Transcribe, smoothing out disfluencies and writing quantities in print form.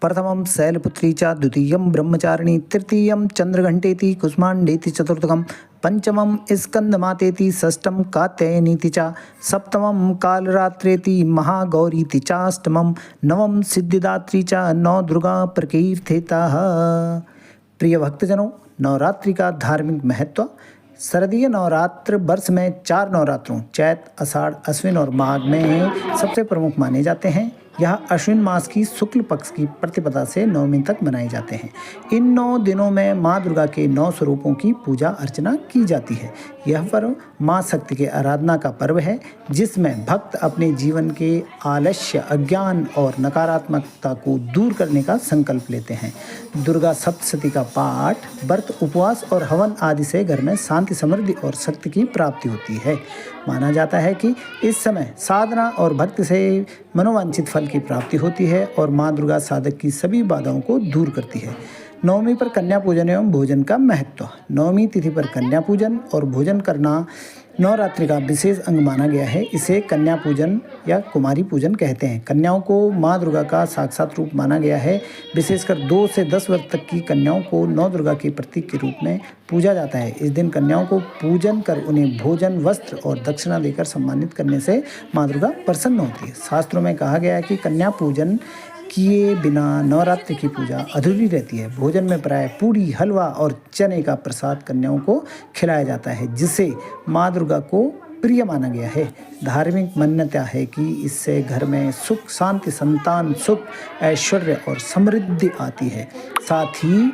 प्रथमं शैलपुत्री च द्वितीयं ब्रह्मचारिणी तृतीयं चंद्रघंटेति कुष्मांडेति चतुर्थकं पंचमं स्कंदमातेति षष्ठं कात्यायनीति च सप्तमं कालरात्रेति महागौरीति चाष्टमं नवम सिद्धिदात्री च नौ दुर्गा प्रकीर्तिताः। प्रिय भक्तजनों, नवरात्रि का धार्मिक महत्व। शारदीय नवरात्र वर्ष में 4 नवरात्रों चैत, आषाढ़, अश्विन और माघ में सबसे प्रमुख माने जाते हैं। यह अश्विन मास की शुक्ल पक्ष की प्रतिपदा से नवमी तक मनाए जाते हैं। इन 9 दिनों में माँ दुर्गा के 9 स्वरूपों की पूजा अर्चना की जाती है। यह पर्व माँ शक्ति के आराधना का पर्व है, जिसमें भक्त अपने जीवन के आलस्य, अज्ञान और नकारात्मकता को दूर करने का संकल्प लेते हैं। दुर्गा सप्तशती का पाठ, व्रत, उपवास और हवन आदि से घर में शांति, समृद्धि और शक्ति की प्राप्ति होती है। माना जाता है कि इस समय साधना और भक्ति से मनोवांछित फल की प्राप्ति होती है और माँ दुर्गा साधक की सभी बाधाओं को दूर करती है। नवमी पर कन्या पूजन एवं भोजन का महत्व। नवमी तिथि पर कन्या पूजन और भोजन करना नवरात्रि का विशेष अंग माना गया है। इसे कन्या पूजन या कुमारी पूजन कहते हैं। कन्याओं को माँ दुर्गा का साक्षात रूप माना गया है। विशेषकर 2 से 10 वर्ष तक की कन्याओं को नौ दुर्गा के प्रतीक के रूप में पूजा जाता है। इस दिन कन्याओं को पूजन कर उन्हें भोजन, वस्त्र और दक्षिणा देकर सम्मानित करने से माँ दुर्गा प्रसन्न होती है। शास्त्रों में कहा गया है कि कन्या पूजन किए बिना नवरात्रि की पूजा अधूरी रहती है। भोजन में प्राय पूड़ी, हलवा और चने का प्रसाद कन्याओं को खिलाया जाता है, जिसे माँ दुर्गा को प्रिय माना गया है। धार्मिक मान्यता है कि इससे घर में सुख, शांति, संतान सुख, ऐश्वर्य और समृद्धि आती है। साथ ही